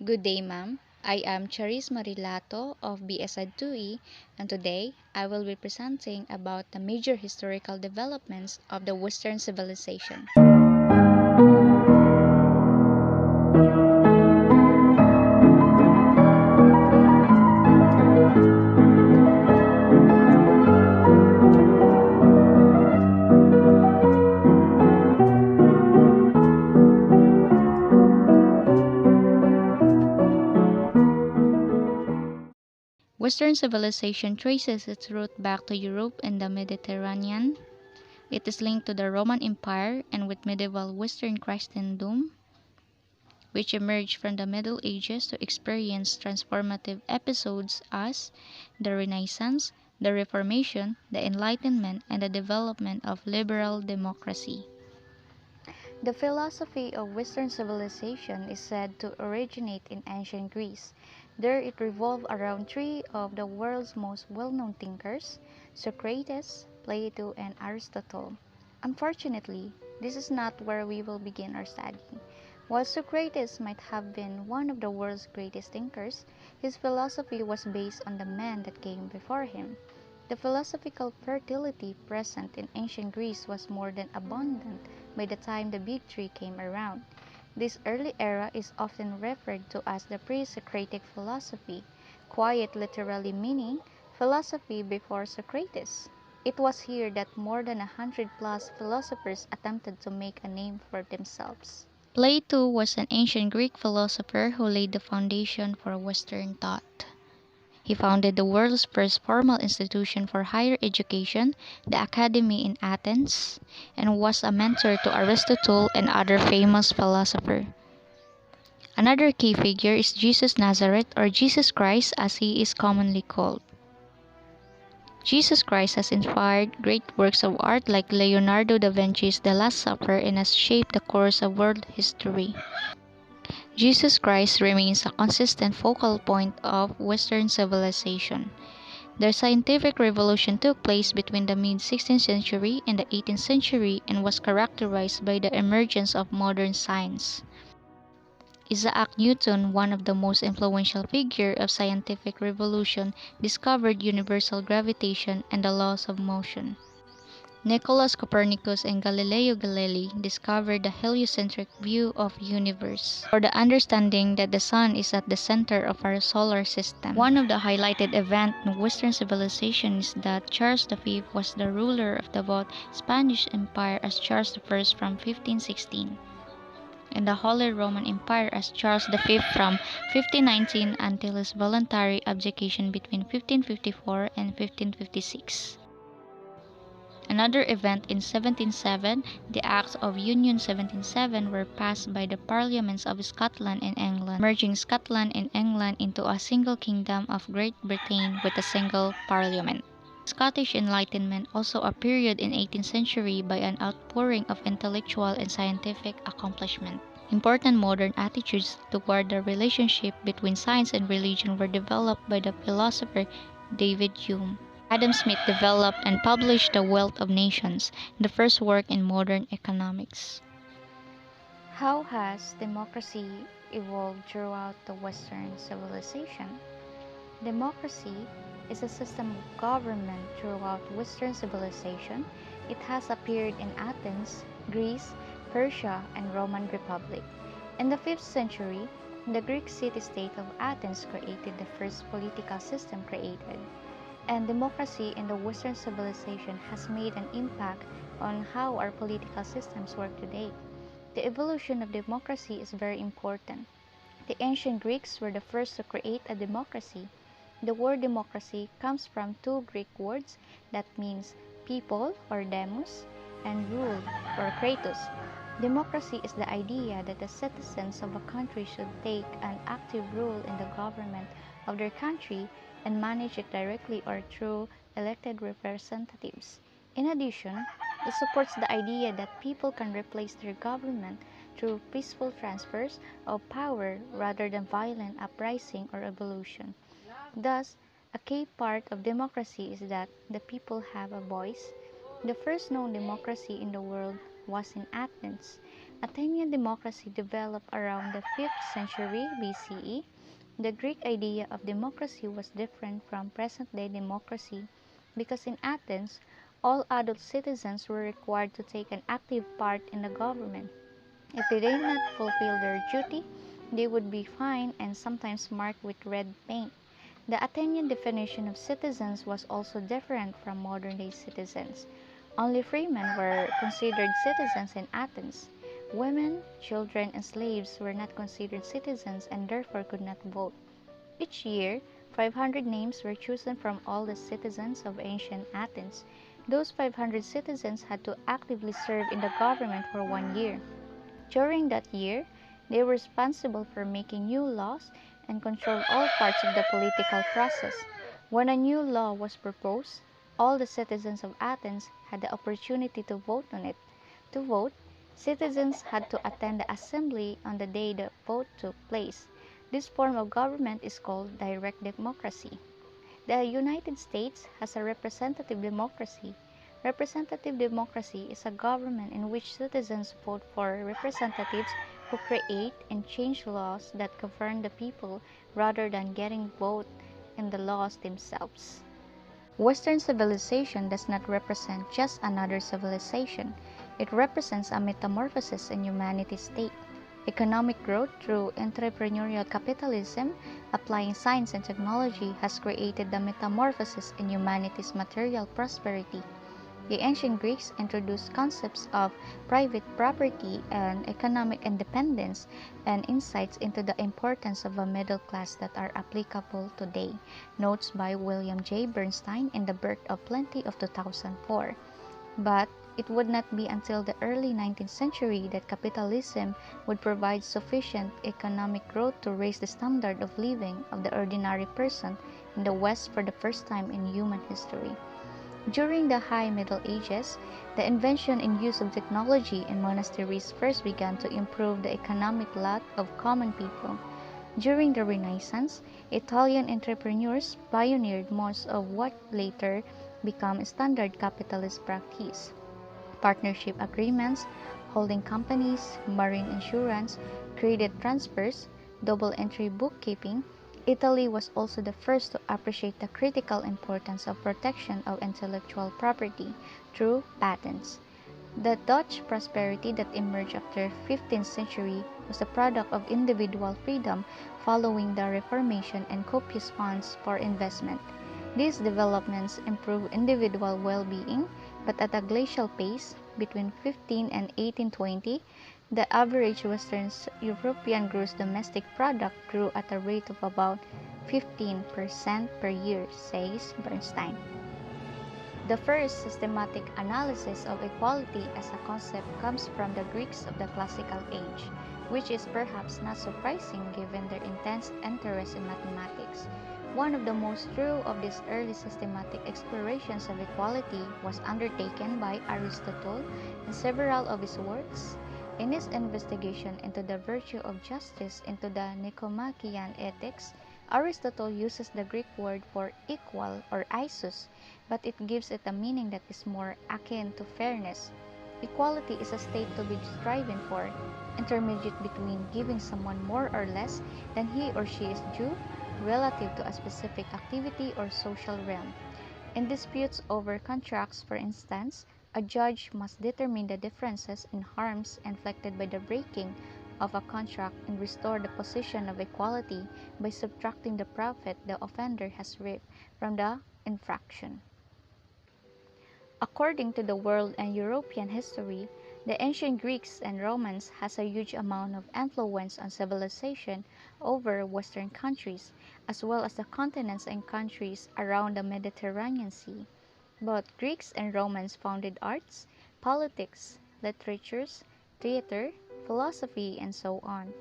Good day, ma'am. I am Charis Marilato of BSED 2E, and today I will be presenting about the major historical developments of the Western civilization. Western civilization traces its root back to Europe and the Mediterranean. It is linked to the Roman Empire and with medieval Western Christendom, which emerged from the Middle Ages to experience transformative episodes as the Renaissance, the Reformation, the Enlightenment, and the development of liberal democracy. The philosophy of Western civilization is said to originate in ancient Greece. There it revolved around three of the world's most well-known thinkers, Socrates, Plato, and Aristotle. Unfortunately, this is not where we will begin our study. While Socrates might have been one of the world's greatest thinkers, his philosophy was based on the men that came before him. The philosophical fertility present in ancient Greece was more than abundant by the time the Big Three came around. This early era is often referred to as the pre-Socratic philosophy, quiet literally meaning philosophy before Socrates. It was here that more than 100+ philosophers attempted to make a name for themselves. Plato was an ancient Greek philosopher who laid the foundation for Western thought. He founded the world's first formal institution for higher education, the Academy in Athens, and was a mentor to Aristotle and other famous philosophers. Another key figure is Jesus Nazareth, or Jesus Christ as he is commonly called. Jesus Christ has inspired great works of art like Leonardo da Vinci's The Last Supper and has shaped the course of world history. Jesus Christ remains a consistent focal point of Western civilization. The scientific revolution took place between the mid-16th century and the 18th century and was characterized by the emergence of modern science. Isaac Newton, one of the most influential figures of scientific revolution, discovered universal gravitation and the laws of motion. Nicholas Copernicus and Galileo Galilei discovered the heliocentric view of universe, or the understanding that the sun is at the center of our solar system. One of the highlighted events in Western civilization is that Charles V was the ruler of the both Spanish Empire as Charles I from 1516 and the Holy Roman Empire as Charles V from 1519 until his voluntary abdication between 1554 and 1556. Another event in 1707, the Acts of Union 1707 were passed by the parliaments of Scotland and England, merging Scotland and England into a single kingdom of Great Britain with a single parliament. Scottish Enlightenment also a period in 18th century by an outpouring of intellectual and scientific accomplishment. Important modern attitudes toward the relationship between science and religion were developed by the philosopher David Hume. Adam Smith developed and published The Wealth of Nations, the first work in modern economics. How has democracy evolved throughout the Western civilization? Democracy is a system of government throughout Western civilization. It has appeared in Athens, Greece, Persia, and Roman Republic. In the 5th century, the Greek city-state of Athens created the first political system created. And democracy in the Western civilization has made an impact on how our political systems work today. The evolution of democracy is very important. The ancient Greeks were the first to create a democracy. The word democracy comes from two Greek words that means people or demos and rule or kratos. Democracy is the idea that the citizens of a country should take an active role in the government of their country and manage it directly or through elected representatives. In addition, it supports the idea that people can replace their government through peaceful transfers of power rather than violent uprising or revolution. Thus, a key part of democracy is that the people have a voice. The first known democracy in the world was in Athens, Athenian democracy developed around the 5th century BCE. The Greek idea of democracy was different from present-day democracy because in Athens, all adult citizens were required to take an active part in the government. If they did not fulfill their duty, they would be fined and sometimes marked with red paint. The Athenian definition of citizens was also different from modern-day citizens. Only freemen were considered citizens in Athens. Women, children, and slaves were not considered citizens and therefore could not vote. Each year, 500 names were chosen from all the citizens of ancient Athens. Those 500 citizens had to actively serve in the government for 1 year. During that year, they were responsible for making new laws and controlled all parts of the political process. When a new law was proposed, all the citizens of Athens had the opportunity to vote on it. To vote, citizens had to attend the assembly on the day the vote took place. This form of government is called direct democracy. The United States has a representative democracy. Representative democracy is a government in which citizens vote for representatives who create and change laws that govern the people rather than getting vote in the laws themselves. Western civilization does not represent just another civilization. It represents a metamorphosis in humanity's state. Economic growth through entrepreneurial capitalism, applying science and technology, has created the metamorphosis in humanity's material prosperity. The ancient Greeks introduced concepts of private property and economic independence and insights into the importance of a middle class that are applicable today. Notes by William J. Bernstein in The Birth of Plenty of 2004. But it would not be until the early 19th century that capitalism would provide sufficient economic growth to raise the standard of living of the ordinary person in the West for the first time in human history. During the High Middle Ages, the invention and use of technology in monasteries first began to improve the economic lot of common people. During the Renaissance, Italian entrepreneurs pioneered most of what later became standard capitalist practice. Partnership agreements, holding companies, marine insurance, credit transfers, double entry bookkeeping. Italy was also the first to appreciate the critical importance of protection of intellectual property through patents. The Dutch prosperity that emerged after 15th century was a product of individual freedom following the Reformation and copious funds for investment. These developments improved individual well-being, but at a glacial pace. Between 15 and 1820, the average Western European gross domestic product grew at a rate of about 15% per year, says Bernstein. The first systematic analysis of equality as a concept comes from the Greeks of the classical age, which is perhaps not surprising given their intense interest in mathematics. One of the most true of these early systematic explorations of equality was undertaken by Aristotle in several of his works. In his investigation into the virtue of justice into the Nicomachean Ethics, Aristotle uses the Greek word for equal or isos, but it gives it a meaning that is more akin to fairness. Equality is a state to be striving for, intermediate between giving someone more or less than he or she is due relative to a specific activity or social realm. In disputes over contracts, for instance, a judge must determine the differences in harms inflicted by the breaking of a contract and restore the position of equality by subtracting the profit the offender has reaped from the infraction. According to the world and European history, the ancient Greeks and Romans has a huge amount of influence on civilization over Western countries, as well as the continents and countries around the Mediterranean Sea. Both Greeks and Romans founded arts, politics, literatures, theater, philosophy, and so on.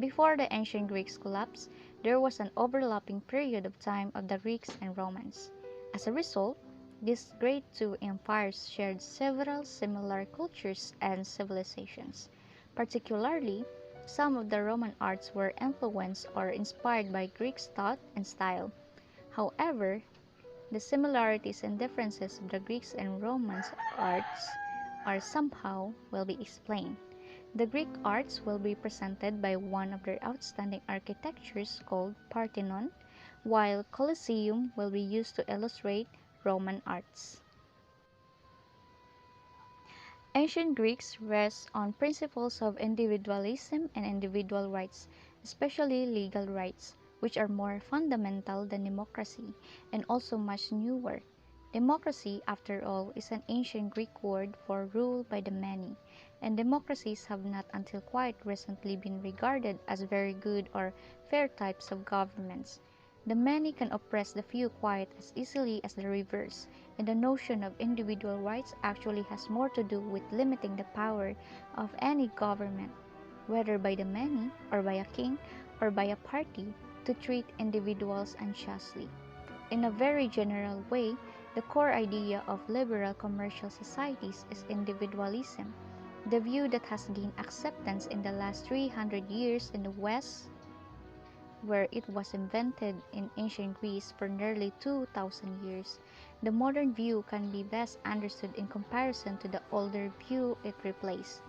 Before the ancient Greeks collapsed, there was an overlapping period of time of the Greeks and Romans. As a result, these great two empires shared several similar cultures and civilizations. Particularly, some of the Roman arts were influenced or inspired by Greek thought and style. However, the similarities and differences of the Greeks and Romans arts are somehow will be explained. The Greek arts will be presented by one of their outstanding architectures called Parthenon, while Colosseum will be used to illustrate Roman arts. Ancient Greeks rest on principles of individualism and individual rights, especially legal rights, which are more fundamental than democracy and also much newer. Democracy, after all, is an ancient Greek word for rule by the many, and democracies have not until quite recently been regarded as very good or fair types of governments. The many can oppress the few quite as easily as the reverse, and the notion of individual rights actually has more to do with limiting the power of any government, whether by the many, or by a king, or by a party, to treat individuals unjustly. In a very general way, the core idea of liberal commercial societies is individualism, the view that has gained acceptance in the last 300 years in the West, where it was invented in ancient Greece for nearly 2,000 years. The modern view can be best understood in comparison to the older view it replaced.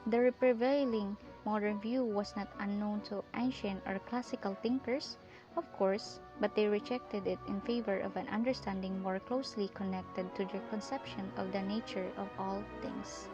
The prevailing modern view was not unknown to ancient or classical thinkers, of course, but they rejected it in favor of an understanding more closely connected to their conception of the nature of all things.